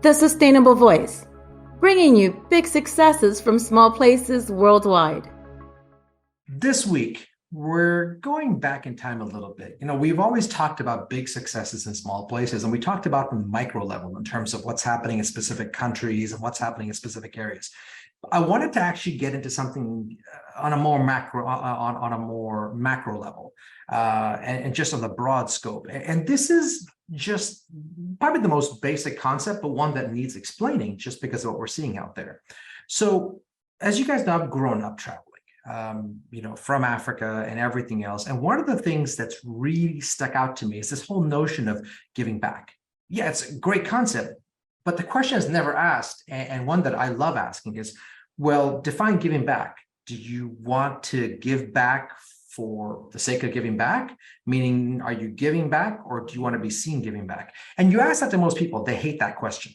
The Sustainable Voice, bringing you big successes from small places worldwide. This week, we're going back in time a little bit. We've always talked about big successes in small places, and we talked about from the micro level in terms of what's happening in specific countries and what's happening in specific areas. I wanted to actually get into something on a more macro level, and just on the broad scope. And this is just probably the most basic concept, but one that needs explaining just because of what we're seeing out there. So, as you guys know, I've grown up traveling. From Africa and everything else. And one of the things that's really stuck out to me is this whole notion of giving back. Yeah, it's a great concept, but the question is never asked, and one that I love asking is, well, define giving back. Do you want to give back for the sake of giving back? Meaning, are you giving back, or do you want to be seen giving back? And you ask that to most people, they hate that question,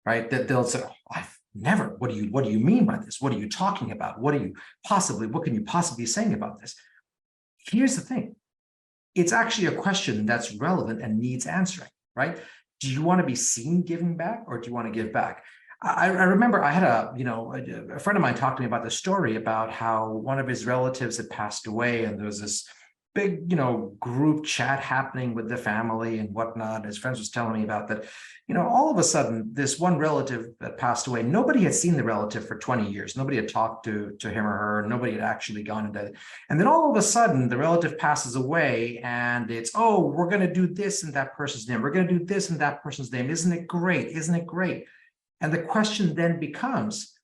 right? That they'll say, oh, I've never. What do you mean by this? What are you talking about? What can you possibly be saying about this? Here's the thing. It's actually a question that's relevant and needs answering, right? Do you want to be seen giving back, or do you want to give back? I remember I had a friend of mine talked to me about the story about how one of his relatives had passed away, and there was this big, group chat happening with the family and whatnot. His friends was telling me about that. All of a sudden, this one relative that passed away, nobody had seen the relative for 20 years. Nobody had talked to him or her. Nobody had actually gone into it. And then all of a sudden, the relative passes away, and it's, oh, we're going to do this in that person's name. We're going to do this in that person's name. Isn't it great? Isn't it great? And the question then becomes,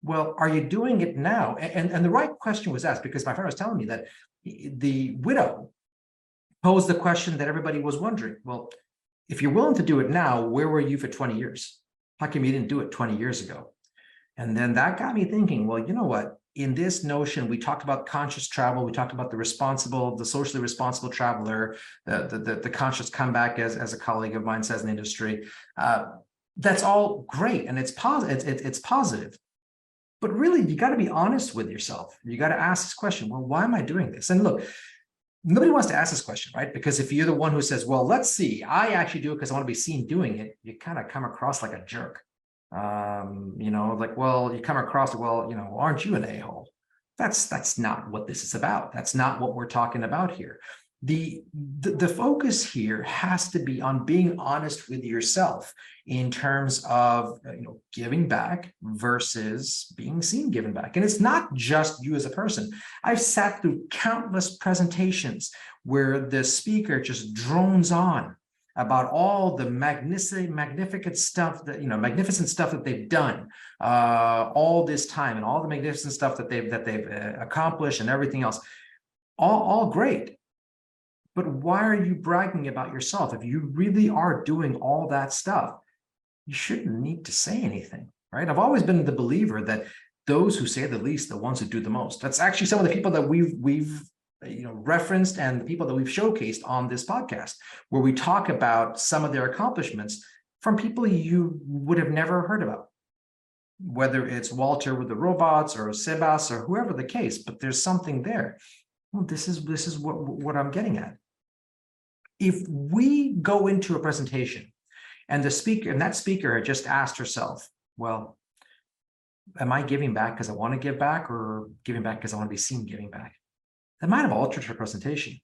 well, are you doing it now? And the right question was asked, because my friend was telling me that the widow posed the question that everybody was wondering. Well, if you're willing to do it now, where were you for 20 years? How come you didn't do it 20 years ago? And then that got me thinking, well, you know what? In this notion, we talked about conscious travel. We talked about the socially responsible traveler, the conscious comeback, as a colleague of mine says in the industry. That's all great, and it's positive. But really, you got to be honest with yourself. You got to ask this question, well, why am I doing this? And look, nobody wants to ask this question, right? Because if you're the one who says, well, let's see, I actually do it because I want to be seen doing it, you kind of come across like a jerk. You come across, well, aren't you an a-hole? That's not what this is about. That's not what we're talking about here. The focus here has to be on being honest with yourself in terms of giving back versus being seen giving back. And it's not just you as a person. I've sat through countless presentations where the speaker just drones on about all the magnificent stuff that they've done all this time, and all the magnificent stuff that they've accomplished and everything else. All great. But why are you bragging about yourself? If you really are doing all that stuff, you shouldn't need to say anything, right? I've always been the believer that those who say the least, the ones who do the most. That's actually some of the people that we've referenced, and the people that we've showcased on this podcast, where we talk about some of their accomplishments from people you would have never heard about, whether it's Walter with the robots or Sebas or whoever the case. But there's something there. Well, this is what I'm getting at. If we go into a presentation and that speaker had just asked herself, well, am I giving back because I want to give back, or giving back because I want to be seen giving back? That might have altered her presentation.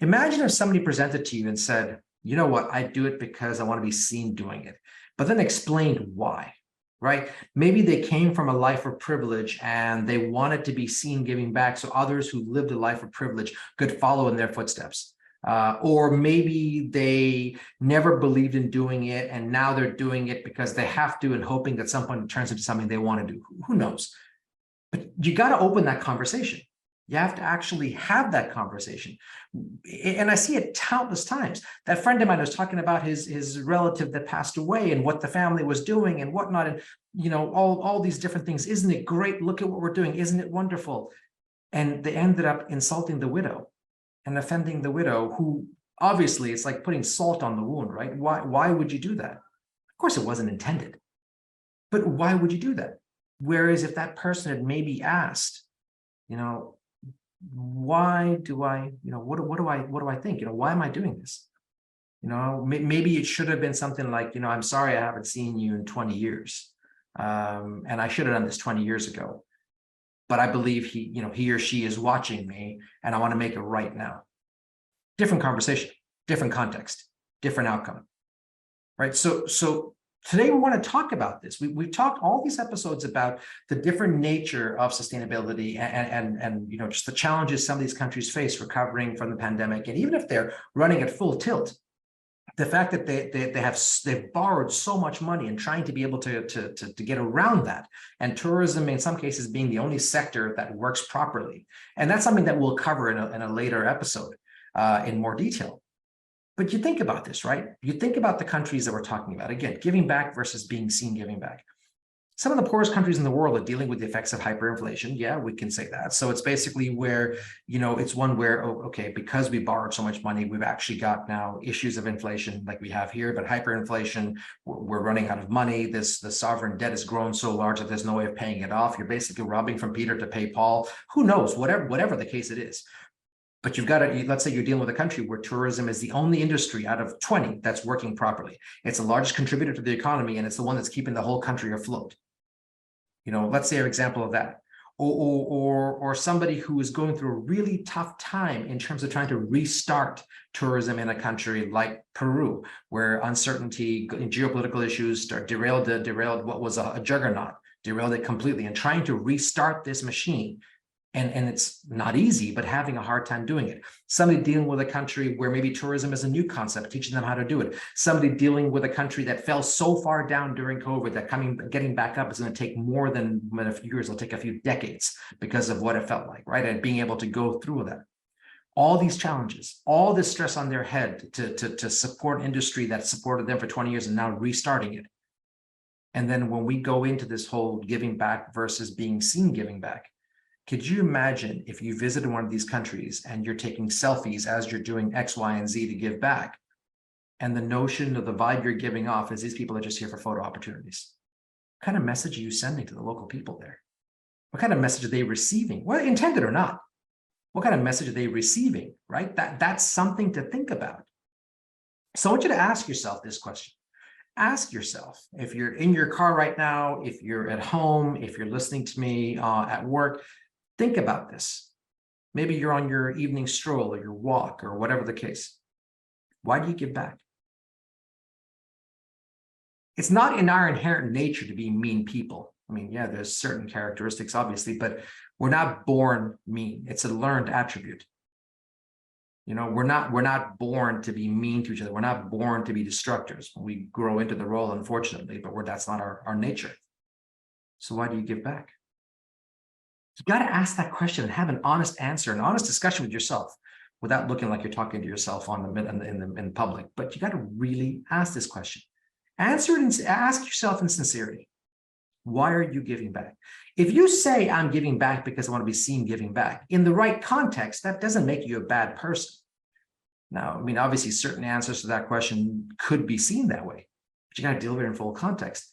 Imagine if somebody presented to you and said, you know what, I do it because I want to be seen doing it, but then explained why, right? Maybe they came from a life of privilege and they wanted to be seen giving back so others who lived a life of privilege could follow in their footsteps. Or maybe they never believed in doing it, and now they're doing it because they have to, and hoping that some point it turns into something they want to do. Who knows? But you got to open that conversation. You have to actually have that conversation. And I see it countless times. That friend of mine was talking about his relative that passed away and what the family was doing and whatnot. And, all these different things. Isn't it great? Look at what we're doing. Isn't it wonderful? And they ended up insulting the widow and offending the widow, who obviously it's like putting salt on the wound, right? Why would you do that? Of course, it wasn't intended. But why would you do that? Whereas if that person had maybe asked, why do I, what do I think? Why am I doing this? Maybe it should have been something like, I'm sorry I haven't seen you in 20 years. And I should have done this 20 years ago. But I believe he or she is watching me, and I want to make it right now. Different conversation, different context, different outcome, right? So today we want to talk about this. We've talked all these episodes about the different nature of sustainability and just the challenges some of these countries face recovering from the pandemic. And even if they're running at full tilt, the fact that they've borrowed so much money and trying to be able to get around that, and tourism in some cases being the only sector that works properly, and that's something that we'll cover in a later episode in more detail. But you think about this, right? You think about the countries that we're talking about, again, giving back versus being seen giving back. Some of the poorest countries in the world are dealing with the effects of hyperinflation. Yeah, we can say that. So it's basically where, it's one where, okay, because we borrowed so much money, we've actually got now issues of inflation like we have here, but hyperinflation, we're running out of money. The sovereign debt has grown so large that there's no way of paying it off. You're basically robbing from Peter to pay Paul. Who knows, whatever the case it is. But you've got to, let's say you're dealing with a country where tourism is the only industry out of 20 that's working properly. It's the largest contributor to the economy, and it's the one that's keeping the whole country afloat. Let's say an example of that. Or somebody who is going through a really tough time in terms of trying to restart tourism in a country like Peru, where uncertainty and geopolitical issues derailed what was a juggernaut, derailed it completely, and trying to restart this machine. And it's not easy, but having a hard time doing it. Somebody dealing with a country where maybe tourism is a new concept, teaching them how to do it. Somebody dealing with a country that fell so far down during COVID that getting back up is going to take more than a few years. It'll take a few decades because of what it felt like, right? And being able to go through that. All these challenges, all this stress on their head to support industry that supported them for 20 years and now restarting it. And then when we go into this whole giving back versus being seen giving back, could you imagine if you visited one of these countries and you're taking selfies as you're doing X, Y, and Z to give back, and the notion of the vibe you're giving off is these people are just here for photo opportunities? What kind of message are you sending to the local people there? What kind of message are they receiving? Well, intended or not, what kind of message are they receiving, right? That's something to think about. So I want you to ask yourself this question. Ask yourself, if you're in your car right now, if you're at home, if you're listening to me at work, think about this. Maybe you're on your evening stroll or your walk or whatever the case. Why do you give back? It's not in our inherent nature to be mean people. I mean, yeah, there's certain characteristics, obviously, but we're not born mean. It's a learned attribute. We're not born to be mean to each other. We're not born to be destructors. We grow into the role, unfortunately, but that's not our nature. So why do you give back? You got to ask that question and have an honest answer, an honest discussion with yourself without looking like you're talking to yourself in public. But you got to really ask this question. Answer it and ask yourself in sincerity. Why are you giving back? If you say I'm giving back because I want to be seen giving back, in the right context, that doesn't make you a bad person. Now, I mean, obviously certain answers to that question could be seen that way, but you got to deal with it in full context.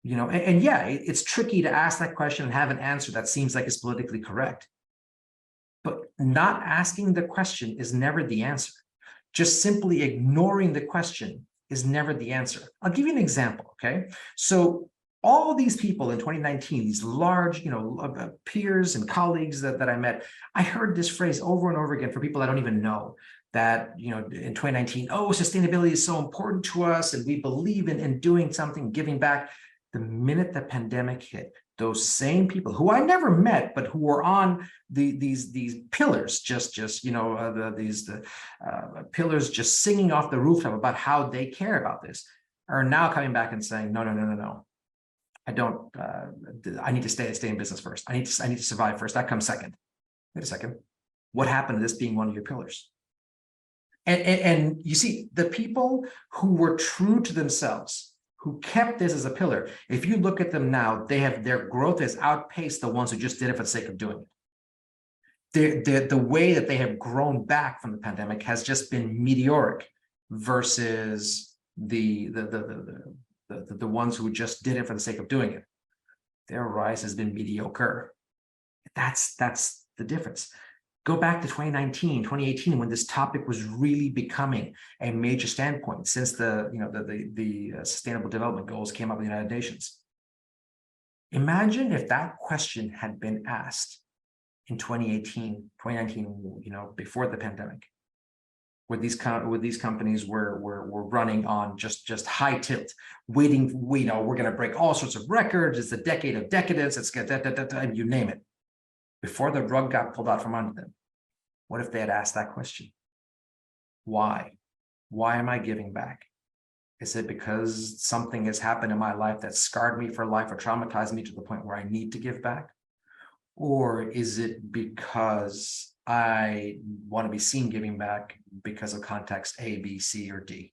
And yeah, it's tricky to ask that question and have an answer that seems like it's politically correct. But not asking the question is never the answer. Just simply ignoring the question is never the answer. I'll give you an example, okay? So all these people in 2019, these large, peers and colleagues that I met, I heard this phrase over and over again from people I don't even know, that, in 2019, sustainability is so important to us and we believe in doing something, giving back. The minute the pandemic hit, those same people who I never met, but who were on these pillars, these pillars just singing off the rooftop about how they care about this, are now coming back and saying, no. I don't, I need to stay in business first. I need to survive first. That comes second. Wait a second. What happened to this being one of your pillars? And you see, the people who were true to themselves, who kept this as a pillar, if you look at them now, their growth has outpaced the ones who just did it for the sake of doing it. The way that they have grown back from the pandemic has just been meteoric versus the ones who just did it for the sake of doing it. Their rise has been mediocre. That's the difference. Go back to 2019, 2018, when this topic was really becoming a major standpoint since the Sustainable Development Goals came up with the United Nations. Imagine if that question had been asked in 2018, 2019, before the pandemic, where these companies were running on just high tilt, waiting, we're going to break all sorts of records. It's the decade of decadence. It's and you name it. Before the rug got pulled out from under them, what if they had asked that question? Why? Why am I giving back? Is it because something has happened in my life that scarred me for life or traumatized me to the point where I need to give back? Or is it because I want to be seen giving back because of context A, B, C, or D?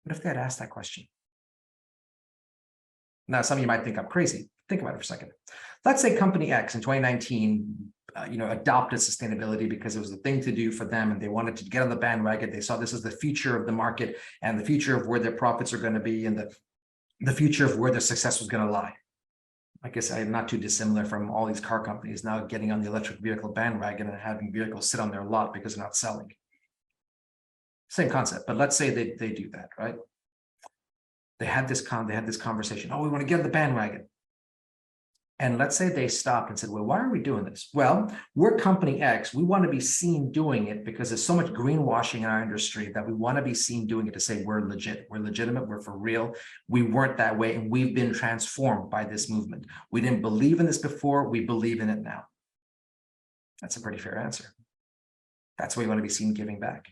What if they had asked that question? Now, some of you might think I'm crazy. Think about it for a second. Let's say company X in 2019, adopted sustainability because it was the thing to do for them and they wanted to get on the bandwagon. They saw this as the future of the market and the future of where their profits are going to be and the future of where their success was going to lie. I guess I'm not too dissimilar from all these car companies now getting on the electric vehicle bandwagon and having vehicles sit on their lot because they're not selling. Same concept, but let's say they do that, right? They had this conversation. Oh, we want to get on the bandwagon. And let's say they stopped and said, well, why are we doing this? Well, we're company X. We want to be seen doing it because there's so much greenwashing in our industry that we want to be seen doing it to say we're legit, we're legitimate, we're for real. We weren't that way, and we've been transformed by this movement. We didn't believe in this before. We believe in it now. That's a pretty fair answer. That's why you want to be seen giving back.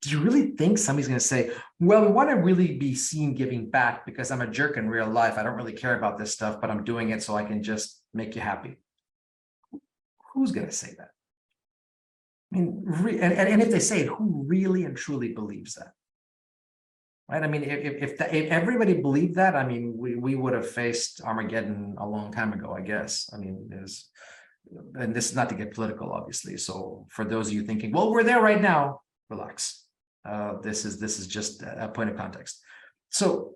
Do you really think somebody's going to say, well, we want to really be seen giving back because I'm a jerk in real life. I don't really care about this stuff, but I'm doing it so I can just make you happy. Who's going to say that? I mean, and if they say it, who really and truly believes that? Right? I mean, if everybody believed that, I mean, we would have faced Armageddon a long time ago, I guess. I mean, and this is not to get political, obviously. So for those of you thinking, well, we're there right now, relax. This is just a point of context. So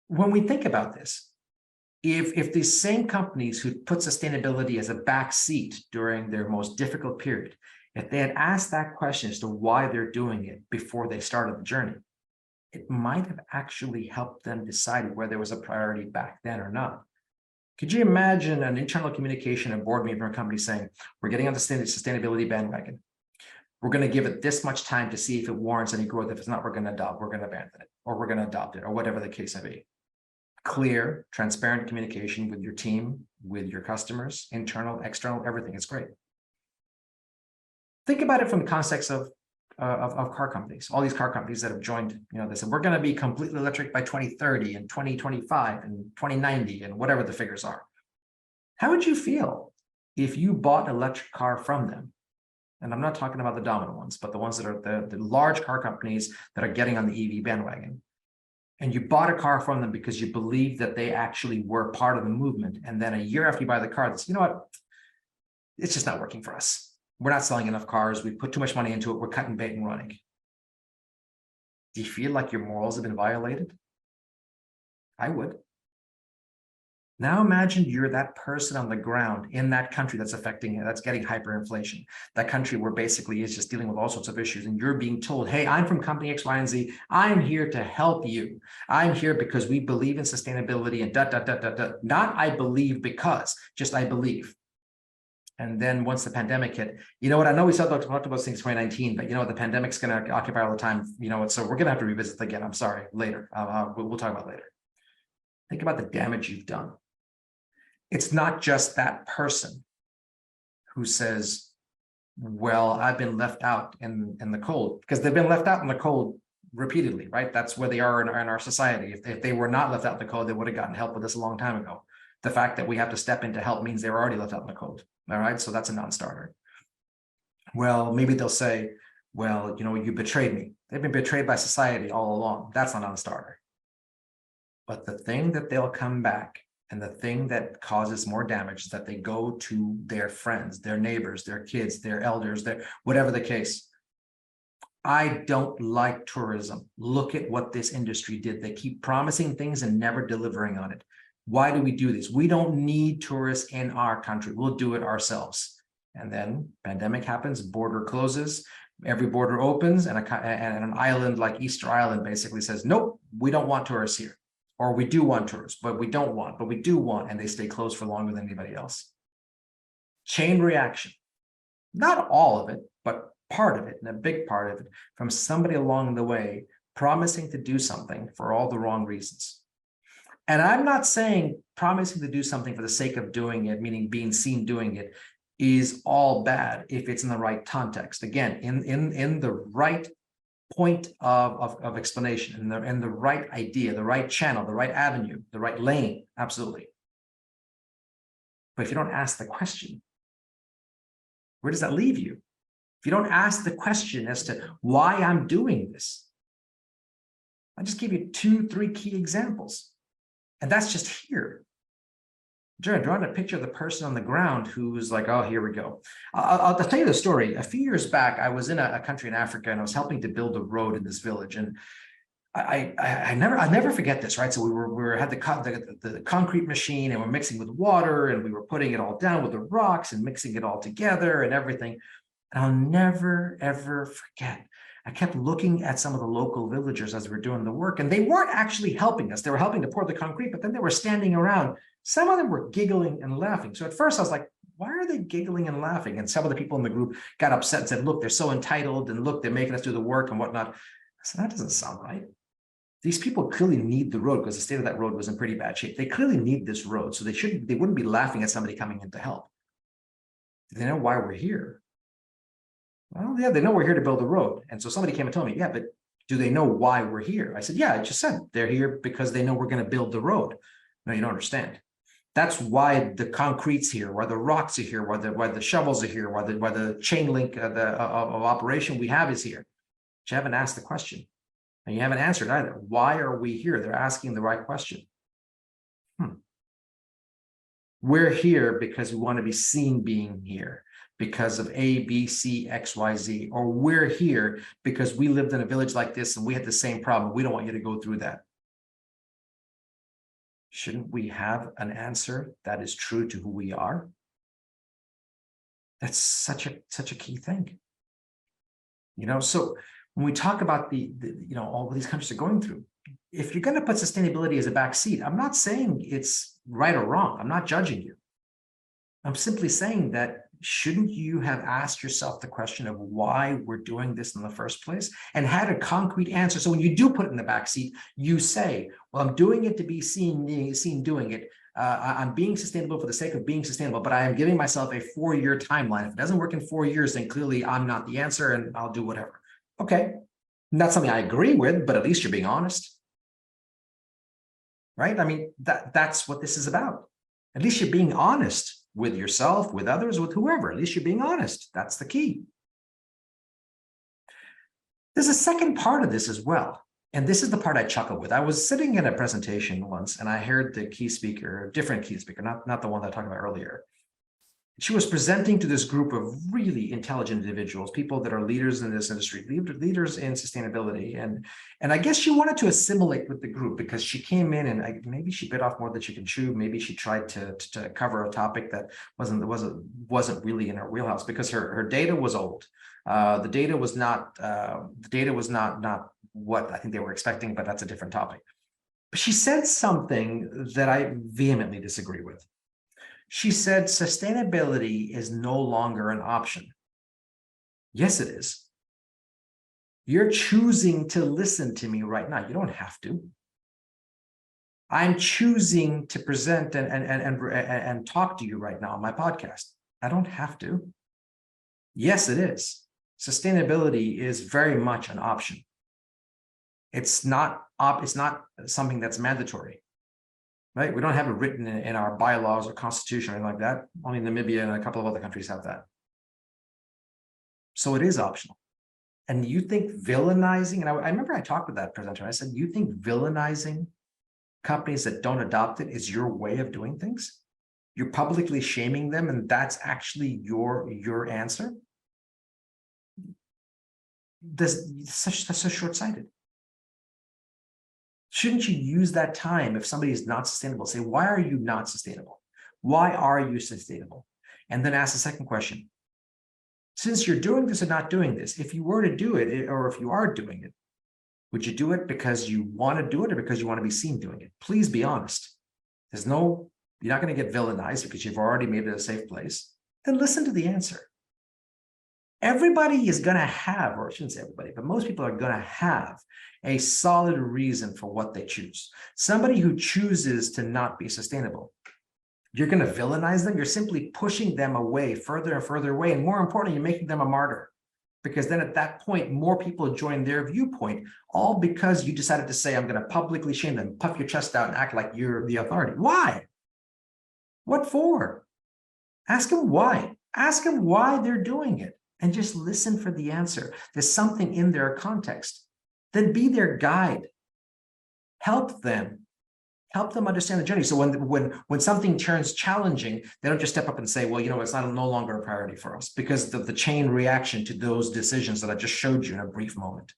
when we think about this, if these same companies who put sustainability as a back seat during their most difficult period, if they had asked that question as to why they're doing it before they started the journey, it might have actually helped them decide whether there was a priority back then or not. Could you imagine an internal communication and board meeting from a company saying, we're getting on the sustainability bandwagon. We're going to give it this much time to see if it warrants any growth. If it's not, we're going to abandon it, or we're going to adopt it, or whatever the case may be. Clear, transparent communication with your team, with your customers, internal, external, everything is great. Think about it from the context of car companies. All these car companies that have joined, they said, we're going to be completely electric by 2030 and 2025 and 2090 and whatever the figures are. How would you feel if you bought an electric car from them? And I'm not talking about the dominant ones, but the ones that are the large car companies that are getting on the EV bandwagon. And you bought a car from them because you believed that they actually were part of the movement. And then a year after you buy the car, you know what? It's just not working for us. We're not selling enough cars. We put too much money into it. We're cutting bait and running. Do you feel like your morals have been violated? I would. Now imagine you're that person on the ground in that country that's getting hyperinflation, that country where basically is just dealing with all sorts of issues, and you're being told, hey, I'm from company X, Y, and Z. I'm here to help you. I'm here because we believe in sustainability and Not I believe because, just I believe. And then once the pandemic hit, you know what? I know we talked about things in 2019, but the pandemic's going to occupy all the time. So we're going to have to revisit again. I'm sorry, later. We'll talk about it later. Think about the damage you've done. It's not just that person who says, well, I've been left out in the cold, because they've been left out in the cold repeatedly, right? That's where they are in our society. If they were not left out in the cold, they would have gotten help with this a long time ago. The fact that we have to step in to help means they were already left out in the cold. All right. So that's a non-starter. Well, maybe they'll say, well, you betrayed me. They've been betrayed by society all along. That's a non-starter. But the thing that they'll come back, and the thing that causes more damage, is that they go to their friends, their neighbors, their kids, their elders, whatever the case. I don't like tourism. Look at what this industry did. They keep promising things and never delivering on it. Why do we do this? We don't need tourists in our country. We'll do it ourselves. And then pandemic happens, border closes, every border opens, and an island like Easter Island basically says, nope, we don't want tourists here. Or we do want tourists, but we don't want, but we do want, and they stay closed for longer than anybody else. Chain reaction. Not all of it, but part of it, and a big part of it, from somebody along the way promising to do something for all the wrong reasons. And I'm not saying promising to do something for the sake of doing it, meaning being seen doing it, is all bad if it's in the right context. Again, in the right point of explanation, in the right idea, the right channel, the right avenue, the right lane, absolutely. But if you don't ask the question, where does that leave you? If you don't ask the question as to why I'm doing this, I'll just give you 2-3 key examples. And that's just here. Drawing a picture of the person on the ground who's like, oh, here we go. I'll tell you the story. A few years back, I was in a country in Africa, and I was helping to build a road in this village. And I never forget this, right? So we had the concrete machine, and we're mixing with water, and we were putting it all down with the rocks and mixing it all together and everything. And I'll never, ever forget. I kept looking at some of the local villagers as we were doing the work, and they weren't actually helping us. They were helping to pour the concrete, but then they were standing around. Some of them were giggling and laughing. So at first I was like, why are they giggling and laughing? And some of the people in the group got upset and said, look, they're so entitled, and look, they're making us do the work and whatnot. I said, that doesn't sound right. These people clearly need the road, because the state of that road was in pretty bad shape. They clearly need this road. So they wouldn't be laughing at somebody coming in to help. Do they know why we're here? Well, yeah, they know we're here to build a road. And so somebody came and told me, yeah, but do they know why we're here? I said, yeah, I just said they're here because they know we're going to build the road. No, you don't understand. That's why the concrete's here, why the rocks are here, why the shovels are here, why the chain link of operation we have is here. But you haven't asked the question, and you haven't answered either. Why are we here? They're asking the right question. We're here because we want to be seen being here, because of A, B, C, X, Y, Z, or we're here because we lived in a village like this and we had the same problem. We don't want you to go through that. Shouldn't we have an answer that is true to who we are? That's such a key thing. So when we talk about all these countries are going through, if you're going to put sustainability as a backseat, I'm not saying it's right or wrong. I'm not judging you. I'm simply saying that shouldn't you have asked yourself the question of why we're doing this in the first place and had a concrete answer? So when you do put it in the backseat, you say, well, I'm doing it to be seen doing it. I'm being sustainable for the sake of being sustainable, but I am giving myself a 4-year timeline. If it doesn't work in 4 years, then clearly I'm not the answer and I'll do whatever. Okay. Not something I agree with, but at least you're being honest. Right? I mean, that's what this is about. At least you're being honest with yourself, with others, with whoever. At least you're being honest. That's the key. There's a second part of this as well. And this is the part I chuckle with. I was sitting in a presentation once, and I heard the key speaker, a different key speaker, not the one that I talked about earlier. She was presenting to this group of really intelligent individuals, people that are leaders in this industry, leaders in sustainability. And I guess she wanted to assimilate with the group because she came in and maybe she bit off more than she can chew. Maybe she tried to cover a topic that wasn't really in her wheelhouse, because her data was old. The data was not what I think they were expecting, but that's a different topic. But she said something that I vehemently disagree with. She said, sustainability is no longer an option. Yes, it is. You're choosing to listen to me right now. You don't have to. I'm choosing to present and talk to you right now on my podcast. I don't have to. Yes, it is. Sustainability is very much an option. It's not something that's mandatory. Right? We don't have it written in our bylaws or constitution or anything like that. Only Namibia and a couple of other countries have that. So it is optional. And you think villainizing, and I remember I talked with that presenter, I said, you think villainizing companies that don't adopt it is your way of doing things? You're publicly shaming them, and that's actually your answer? That's so short-sighted. Shouldn't you use that time if somebody is not sustainable? Say, why are you not sustainable? Why are you sustainable? And then ask the second question, Since you're doing this or not doing this, if you were to do it, or if you are doing it, would you do it because you want to do it or because you want to be seen doing it? Please be honest. You're not going to get villainized because you've already made it a safe place. Then listen to the answer. Everybody is going to have, or I shouldn't say everybody, but most people are going to have a solid reason for what they choose. Somebody who chooses to not be sustainable, you're going to villainize them. You're simply pushing them away, further and further away. And more importantly, you're making them a martyr. Because then at that point, more people join their viewpoint, all because you decided to say, I'm going to publicly shame them, puff your chest out and act like you're the authority. Why? What for? Ask them why. Ask them why they're doing it and just listen for the answer. There's something in their context. Then be their guide. Help them. Help them understand the journey. So when something turns challenging, they don't just step up and say, well, it's no longer a priority for us, because of the chain reaction to those decisions that I just showed you in a brief moment.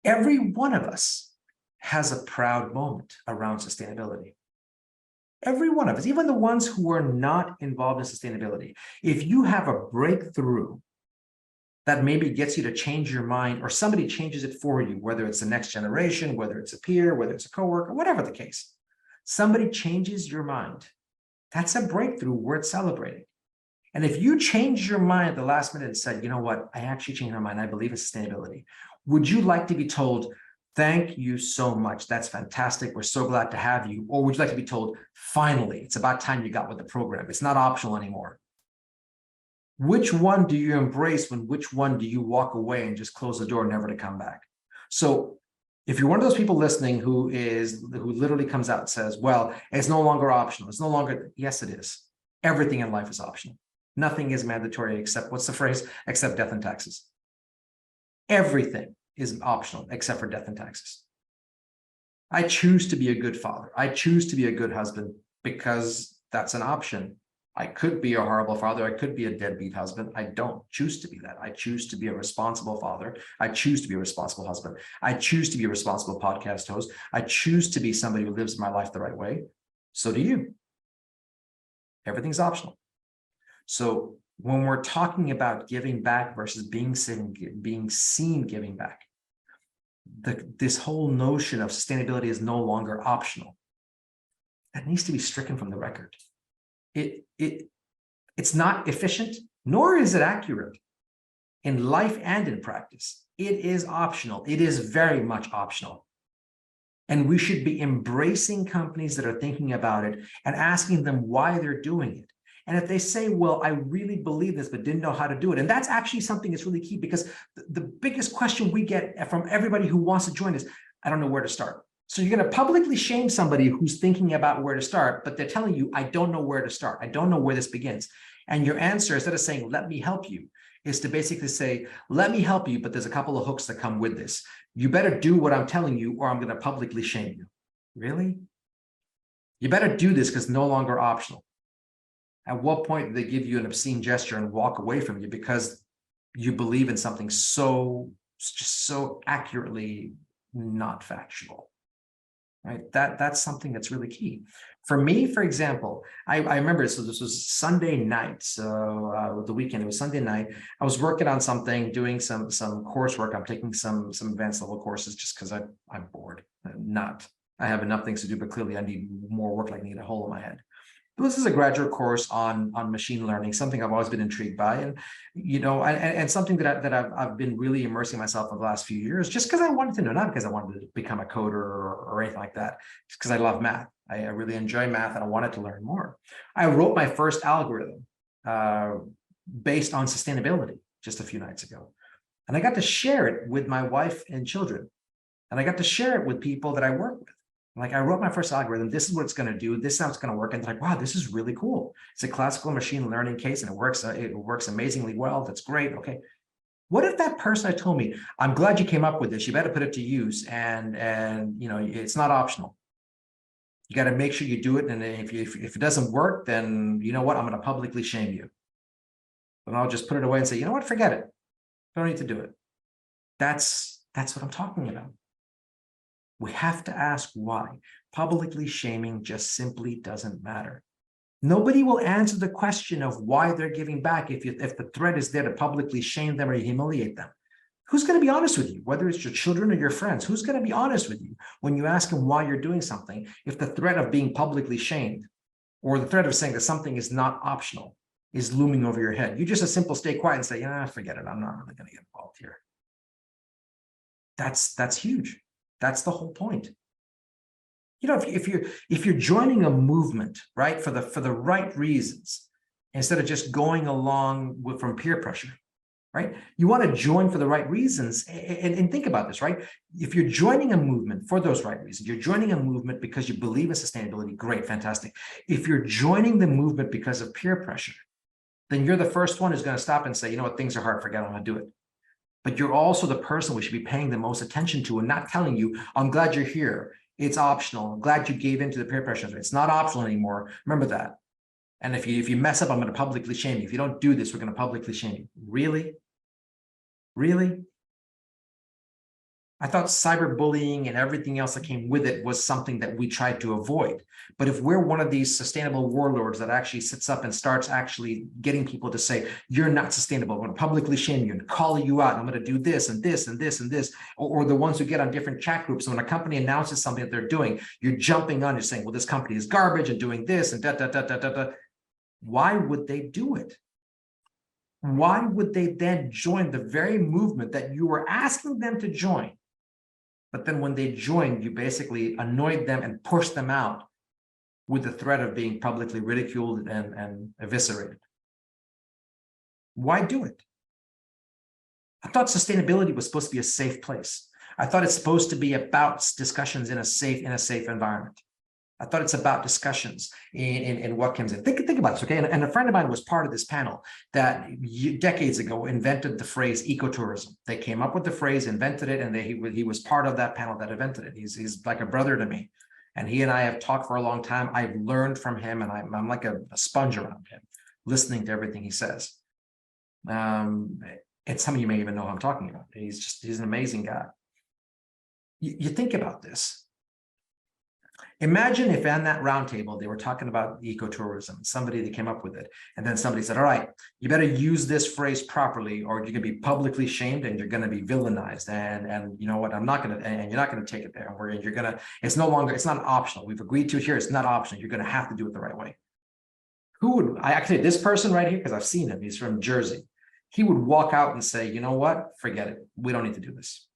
Every one of us has a proud moment around sustainability. Every one of us, even the ones who are not involved in sustainability. If you have a breakthrough that maybe gets you to change your mind, or somebody changes it for you, whether it's the next generation, whether it's a peer, whether it's a coworker, whatever the case, somebody changes your mind. That's a breakthrough worth celebrating. And if you change your mind at the last minute and said, you know what, I actually changed my mind, I believe in sustainability, would you like to be told, thank you so much, that's fantastic, we're so glad to have you? Or would you like to be told, finally, it's about time you got with the program, it's not optional anymore? Which one do you embrace when which one do you walk away and just close the door, never to come back? So if you're one of those people listening who literally comes out and says, well, it's no longer optional, it's no longer, yes, it is. Everything in life is optional. Nothing is mandatory except, what's the phrase? Except death and taxes. Everything is optional except for death and taxes. I choose to be a good father. I choose to be a good husband because that's an option. I could be a horrible father. I could be a deadbeat husband. I don't choose to be that. I choose to be a responsible father. I choose to be a responsible husband. I choose to be a responsible podcast host. I choose to be somebody who lives my life the right way. So do you. Everything's optional. So when we're talking about giving back versus being seen giving back, this whole notion of sustainability is no longer optional. That needs to be stricken from the record. It's not efficient, nor is it accurate in life and in practice. It is optional. It is very much optional. And we should be embracing companies that are thinking about it and asking them why they're doing it. And if they say, well, I really believe this, but didn't know how to do it. And that's actually something that's really key, because the biggest question we get from everybody who wants to join is, I don't know where to start. So you're going to publicly shame somebody who's thinking about where to start, but they're telling you, I don't know where to start. I don't know where this begins. And your answer, instead of saying, let me help you, is to basically say, let me help you, but there's a couple of hooks that come with this. You better do what I'm telling you, or I'm going to publicly shame you. Really? You better do this because it's no longer optional. At what point do they give you an obscene gesture and walk away from you because you believe in something just so accurately not factual? Right? That's something that's really key. For me, for example, I remember, so this was Sunday night. So the weekend, it was Sunday night. I was working on something, doing some coursework. I'm taking some advanced level courses just because I'm bored. I have enough things to do, but clearly I need more work, like I need a hole in my head. This is a graduate course on machine learning, something I've always been intrigued by, and something that I've been really immersing myself in the last few years, just because I wanted to know, not because I wanted to become a coder or anything like that, just because I love math. I really enjoy math and I wanted to learn more. I wrote my first algorithm based on sustainability just a few nights ago, and I got to share it with my wife and children, and I got to share it with people that I work with. Like, I wrote my first algorithm. This is what it's going to do. This is how it's going to work. And they're like, wow, this is really cool. It's a classical machine learning case, and it works amazingly well. That's great. Okay. What if that person had told me, I'm glad you came up with this. You better put it to use. And it's not optional. You got to make sure you do it. And if it doesn't work, then you know what? I'm going to publicly shame you. And I'll just put it away and say, you know what? Forget it. Don't need to do it. That's what I'm talking about. We have to ask why. Publicly shaming just simply doesn't matter. Nobody will answer the question of why they're giving back if the threat is there to publicly shame them or humiliate them. Who's going to be honest with you, whether it's your children or your friends? Who's going to be honest with you when you ask them why you're doing something if the threat of being publicly shamed or the threat of saying that something is not optional is looming over your head? You just a simple stay quiet and say, yeah, forget it. I'm not really going to get involved here. That's huge. That's the whole point. You know, if you're joining a movement, right, for the right reasons, instead of just going along from peer pressure, right? You want to join for the right reasons, and think about this, right? If you're joining a movement for those right reasons, you're joining a movement because you believe in sustainability, great, fantastic. If you're joining the movement because of peer pressure, then you're the first one who's going to stop and say, you know what, things are hard, forget, I'm going to do it. But you're also the person we should be paying the most attention to and not telling you, I'm glad you're here. It's optional. I'm glad you gave into the peer pressure. It's not optional anymore. Remember that. And if you mess up, I'm going to publicly shame you. If you don't do this, we're going to publicly shame you. Really? Really? I thought cyberbullying and everything else that came with it was something that we tried to avoid. But if we're one of these sustainable warlords that actually sits up and starts actually getting people to say, you're not sustainable, I'm going to publicly shame you and call you out, I'm going to do this and this and this and this, or the ones who get on different chat groups, and when a company announces something that they're doing, you're jumping on, you're saying, well, this company is garbage and doing this and da, da, da, da, da, da. Why would they do it? Why would they then join the very movement that you were asking them to join? But then when they joined, you basically annoyed them and pushed them out with the threat of being publicly ridiculed and eviscerated. Why do it? I thought sustainability was supposed to be a safe place. I thought it's supposed to be about discussions in a safe environment. I thought it's about discussions in what comes in. Think about this, okay? And a friend of mine was part of this panel that decades ago invented the phrase ecotourism. They came up with the phrase, invented it, and he was part of that panel that invented it. He's like a brother to me. And he and I have talked for a long time. I've learned from him, and I'm like a sponge around him, listening to everything he says. And some of you may even know who I'm talking about. He's an amazing guy. You think about this. Imagine if on that roundtable, they were talking about ecotourism, somebody that came up with it. And then somebody said, all right, you better use this phrase properly or you're going to be publicly shamed and you're going to be villainized. And you know what, I'm not going to, and you're not going to take it there. Or you're going to, it's not optional. We've agreed to it here. It's not optional. You're going to have to do it the right way. This person right here, because I've seen him, he's from Jersey. He would walk out and say, you know what, forget it. We don't need to do this.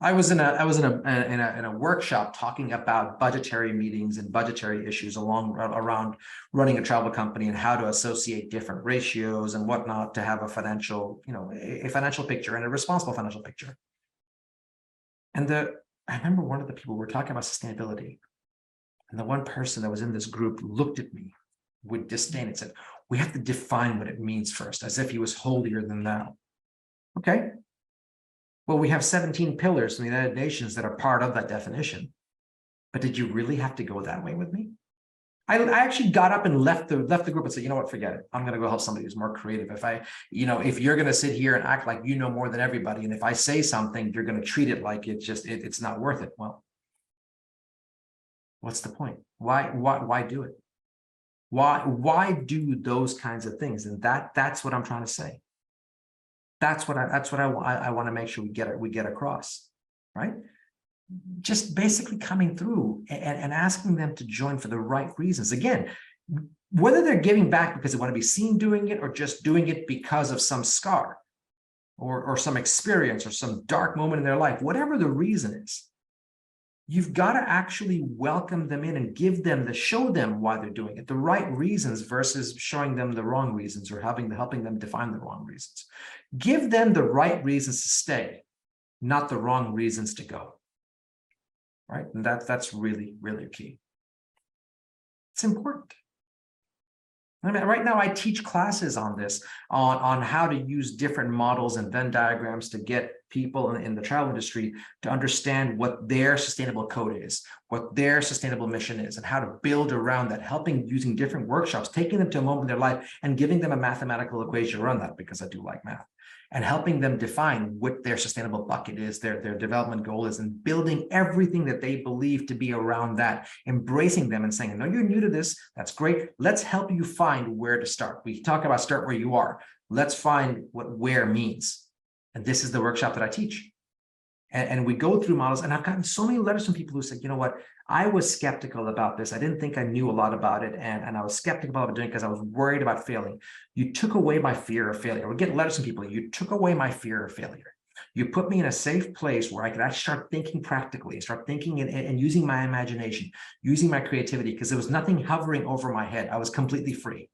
I was in a workshop talking about budgetary meetings and budgetary issues around running a travel company and how to associate different ratios and whatnot to have a financial, a financial picture and a responsible financial picture. And I remember one of the people, we were talking about sustainability, and the one person that was in this group looked at me with disdain and said, we have to define what it means first, as if he was holier than thou. Okay. Well, we have 17 pillars in the United Nations that are part of that definition. But did you really have to go that way with me? I actually got up and left the group and said, you know what, forget it. I'm going to go help somebody who's more creative. If you're going to sit here and act like you know more than everybody, and if I say something, you're going to treat it like it's not worth it. Well, what's the point? Why do it? Why do those kinds of things? And that's what I'm trying to say. That's what I want to make sure we get across, right? Just basically coming through and asking them to join for the right reasons. Again, whether they're giving back because they want to be seen doing it or just doing it because of some scar or some experience or some dark moment in their life, whatever the reason is, you've got to actually welcome them in and show them why they're doing it, the right reasons versus showing them the wrong reasons or helping them define the wrong reasons. Give them the right reasons to stay, not the wrong reasons to go. Right? And that's really, really key. It's important. I mean, right now I teach classes on this, on how to use different models and Venn diagrams to get people in the travel industry to understand what their sustainable code is, what their sustainable mission is, and how to build around that, using different workshops, taking them to a moment in their life and giving them a mathematical equation around that, because I do like math. and helping them define what their sustainable bucket is, their development goal is, and building everything that they believe to be around that, embracing them and saying, no, you're new to this. That's great. Let's help you find where to start. We talk about start where you are. Let's find what where means. And this is the workshop that I teach. And we go through models, and I've gotten so many letters from people who said, you know what, I was skeptical about this. I didn't think I knew a lot about it. And I was skeptical about doing it because I was worried about failing. You took away my fear of failure. We get letters from people. You took away my fear of failure. You put me in a safe place where I could actually start thinking practically, start thinking and using my imagination, using my creativity, because there was nothing hovering over my head. I was completely free.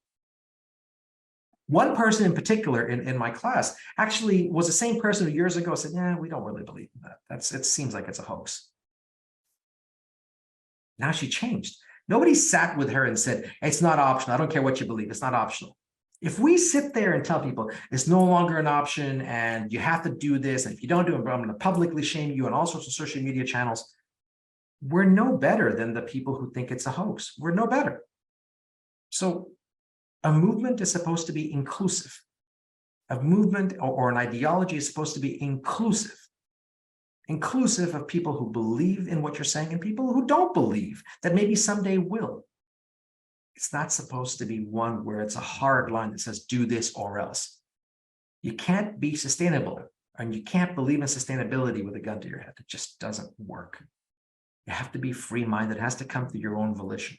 One person in particular in my class actually was the same person who years ago said, yeah, we don't really believe in that. It seems like it's a hoax. Now she changed. Nobody sat with her and said, it's not optional. I don't care what you believe. It's not optional. If we sit there and tell people it's no longer an option and you have to do this, and if you don't do it, I'm going to publicly shame you on all sorts of social media channels, we're no better than the people who think it's a hoax. We're no better. So a movement is supposed to be inclusive. A movement or an ideology is supposed to be inclusive of people who believe in what you're saying and people who don't believe that maybe someday will. It's not supposed to be one where it's a hard line that says do this or else. You can't be sustainable, and you can't believe in sustainability with a gun to your head. It just doesn't work. You have to be free-minded. It has to come through your own volition.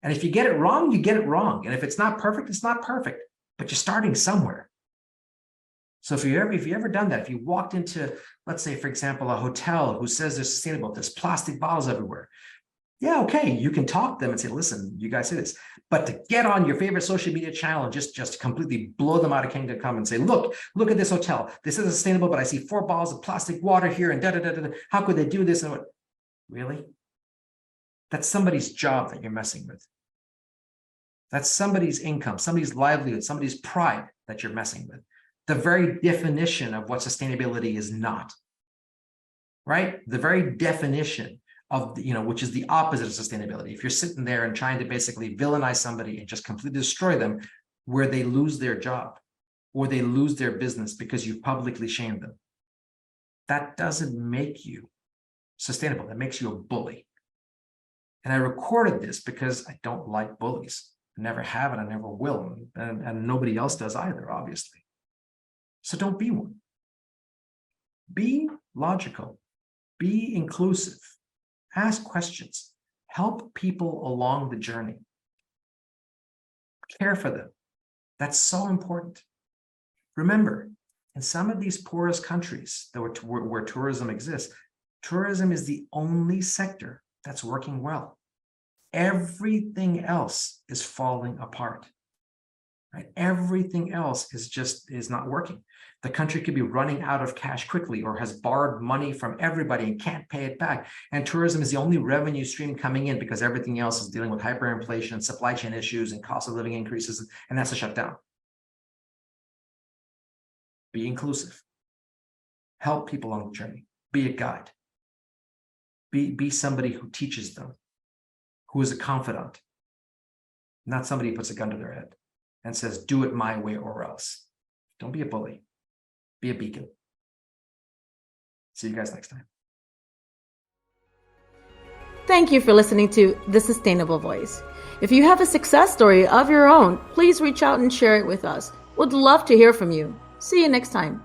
And if you get it wrong, you get it wrong. And if it's not perfect, it's not perfect. But you're starting somewhere. So if you ever done that, if you walked into, let's say, for example, a hotel who says they're sustainable, there's plastic bottles everywhere. Yeah, okay, you can talk to them and say, listen, you guys say this. But to get on your favorite social media channel and just completely blow them out of kingdom come and say, look at this hotel. This is sustainable, but I see 4 bottles of plastic water here and da-da-da-da. How could they do this? And what? Really? That's somebody's job that you're messing with. That's somebody's income, somebody's livelihood, somebody's pride that you're messing with. The very definition of what sustainability is not, right? The very definition of, which is the opposite of sustainability. If you're sitting there and trying to basically villainize somebody and just completely destroy them, where they lose their job or they lose their business because you've publicly shamed them, that doesn't make you sustainable. That makes you a bully. And I recorded this because I don't like bullies. I never have and I never will. And nobody else does either, obviously. So don't be one. Be logical. Be inclusive. Ask questions. Help people along the journey. Care for them. That's so important. Remember, in some of these poorest countries where tourism exists, tourism is the only sector that's working well. Everything else is falling apart. Right? Everything else is not working. The country could be running out of cash quickly or has borrowed money from everybody and can't pay it back. And tourism is the only revenue stream coming in because everything else is dealing with hyperinflation and supply chain issues and cost of living increases, and that's a shutdown. Be inclusive. Help people on the journey. Be a guide. Be somebody who teaches them, who is a confidant, not somebody who puts a gun to their head and says, do it my way or else. Don't be a bully. Be a beacon. See you guys next time. Thank you for listening to The Sustainable Voice. If you have a success story of your own, please reach out and share it with us. We'd love to hear from you. See you next time.